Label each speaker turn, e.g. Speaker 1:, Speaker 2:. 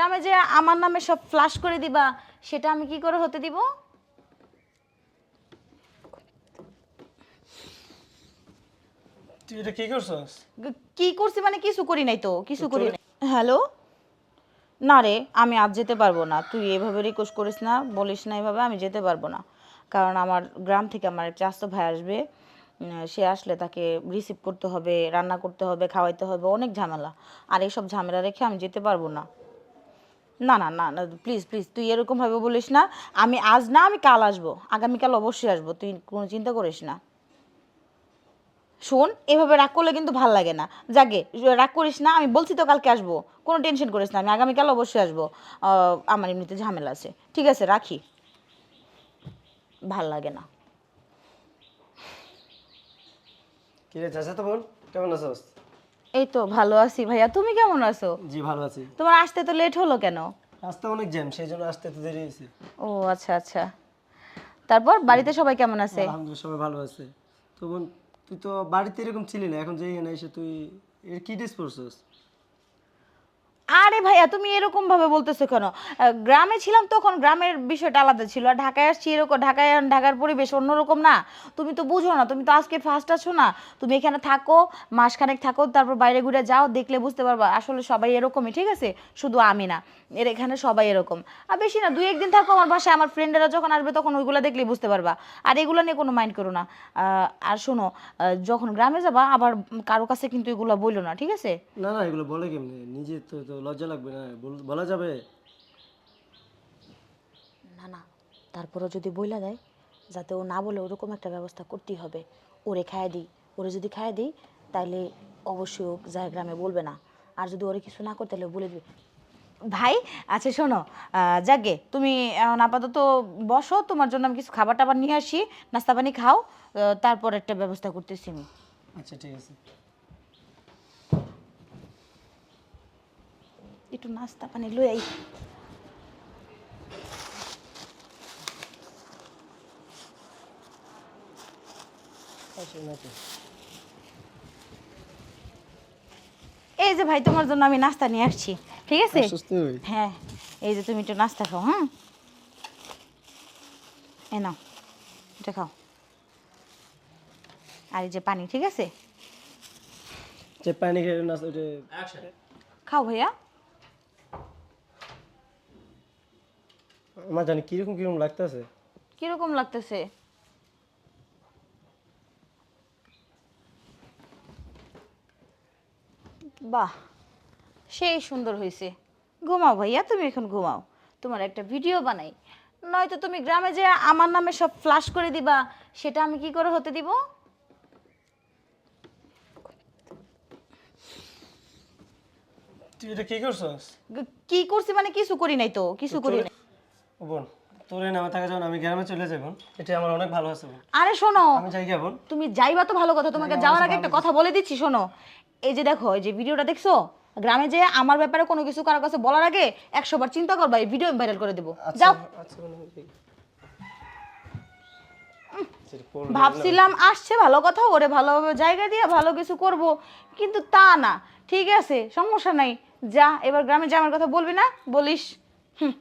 Speaker 1: গ্রামে যে আমার নামে সব ফ্ল্যাশ করে দিবা সেটা আমি কি করে হতে দিব?
Speaker 2: তুই এটা কি করছস?
Speaker 1: কি করছি মানে কিছু করি নাই তো, কিছু করি নাই। হ্যালো, না রে আমি আজ যেতে পারবো না। তুই এভাবে রিকোয়েস্ট করিস না, বলিস না এভাবে, আমি যেতে পারবো না। কারণ আমার গ্রাম থেকে আমার এক চাচাতো ভাই আসবে। সে আসলে তাকে রিসিভ করতে হবে, রান্না করতে হবে, খাওয়াইতে হবে, অনেক ঝামেলা। আর এইসব ঝামেলা রেখে আমি যেতে পারবো না। না না না না, প্লিজ প্লিজ তুই এরকমভাবে বলিস না। আমি আজ না, আমি কাল আসবো, আগামীকাল অবশ্যই আসবো, তুই কোনো চিন্তা করিস না। শোন, এভাবে রাগ করলে কিন্তু ভাল লাগে না। যাকে রাগ করিস না, আমি বলছি তো কালকে আসবো, কোনো টেনশন করিস না, আমি আগামীকাল অবশ্যই আসবো। আমার এমনিতে ঝামেলা আছে, ঠিক আছে রাখি। ভাল লাগে না।
Speaker 2: কি রে চাচা তো বোন, কেমন আছস?
Speaker 1: এই তো ভালো আছি ভাইয়া, তুমি কেমন আছো?
Speaker 2: জি ভালো আছি।
Speaker 1: তোমার আসতে তো লেট হলো কেন?
Speaker 2: রাস্তা অনেক জ্যাম, সেই জন্য আসতে তো দেরি হয়েছে।
Speaker 1: ও আচ্ছা আচ্ছা। তারপর বাড়িতে সবাই কেমন আছে?
Speaker 2: আলহামদুলিল্লাহ সবাই ভালো আছে। তো বোন, তুই তো বাড়িতে এরকম ছিলি না, এখন যে এখানে এসে তুই এর কি ড্রেস পরছস?
Speaker 1: আরে ভাইয়া তুমি এরকম ভাবে বলতেছো কেন? গ্রামে ছিলাম তখন গ্রামের বিষয়টা আলাদা ছিল, আর ঢাকায় আসছি এরকম, ঢাকার পরিবেশ অন্যরকম না। তুমি তো বুঝো না, তুমি তো আজকে ফার্স্ট আছো না। তুমি এখানে থাকো, মাসখানেক থাকো, তারপর বাইরে ঘুরে যাও, দেখলে বুঝতে পারবা আসলে সবাই এরকমই, ঠিক আছে? শুধু আমি না, এখানে সবাই এরকম। আর বেশি না, 2-1 দিন থাকো আমার বাসায়, আমার ফ্রেন্ডেরা যখন আসবে তখন ওইগুলো দেখলেই বুঝতে পারবা। আর এগুলো নিয়ে কোনো মাইন্ড করো না। আর শোনো, যখন গ্রামে যাবা আবার কারো কাছে কিন্তু এগুলো বইলো না, ঠিক আছে?
Speaker 2: না না, এগুলো বলে কেমনে? নিজে তো তো লজ্জা লাগবে না? বলা যাবে?
Speaker 1: না না, তারপরও যদি বইলা দেয়, যাতে ও না বলে ওরকম একটা ব্যবস্থা করতেই হবে। ওরে খাইয়ে দিই, ওরে যদি খাইয়ে দিই তাইলে অবশ্যই ও যায় গ্রামে বলবে না। আর যদি ওরে কিছু না করতে তাহলে বলে দিবে। ভাই, আচ্ছা শোনো, যাকে তুমি এখন আপাতত বসো, তোমার জন্য আমি কিছু খাবার টাবার নিয়ে আসি, নাস্তা পানি খাও, তারপর একটা ব্যবস্থা করতেছি আমি।
Speaker 2: আচ্ছা ঠিক আছে।
Speaker 1: একটু নাস্তা পানি লই আই।
Speaker 2: আচ্ছা নাকি?
Speaker 1: এই যে ভাই, তোমার জন্য আমি নাস্তা নিয়ে আসছি, ঠিক আছে?
Speaker 2: আসছিস তুই?
Speaker 1: হ্যাঁ, এই যে তুমি একটু নাস্তা খাও, হ্যাঁ? এ নাও, এটা খাও। আর এই যে পানি, ঠিক আছে?
Speaker 2: যে পানি খেয়ে না ওইটা
Speaker 1: খাও ভাইয়া।
Speaker 2: আমার জানি কিরকম কিরকম লাগতেছে।
Speaker 1: কিরকম লাগতেছে? বাহ, সেই সুন্দর হয়েছে। ঘুমাও ভাইয়া, তুমি এখন ঘুমাও, তোমার একটা ভিডিও বানাই। নয়তো তুমি গ্রামে যে আমার নামে সব ফ্ল্যাশ করে দিবা সেটা আমি কি করে হতে দিব?
Speaker 2: তুই এটা কি করছস?
Speaker 1: কি করছি মানে কিছু করি নাই তো, কিছু করি নাই।
Speaker 2: ও বোন, তোর এই নামে থাকা যখন আমি গ্রামে চলে যাই বোন, এটা আমার অনেক ভালো আছে বোন।
Speaker 1: আরে শোনো,
Speaker 2: আমি যাই গে বোন।
Speaker 1: তুমি যাইবা তো ভালো কথা, তোমাকে যাওয়ার আগে একটা কথা বলে দিচ্ছি, শোনো। এই যে দেখো, এই যে ভিডিওটা দেখছো, গ্রামে যে আমার ব্যাপারে কোনো কিছু কারো কাছে বলার আগে 100 বার চিন্তা করবা, এই ভিডিও ভাইরাল করে দেবো। যাও।
Speaker 2: আচ্ছা বোন, আমি যাই।
Speaker 1: ভাবছিলাম আসছে ভালো কথা, ওরে ভালোভাবে জায়গা দিয়ে ভালো কিছু করব, কিন্তু তা না। ঠিক আছে, সমস্যা নাই, যা এবার গ্রামে যা, আমার কথা বলবি না, বলিস। হুম।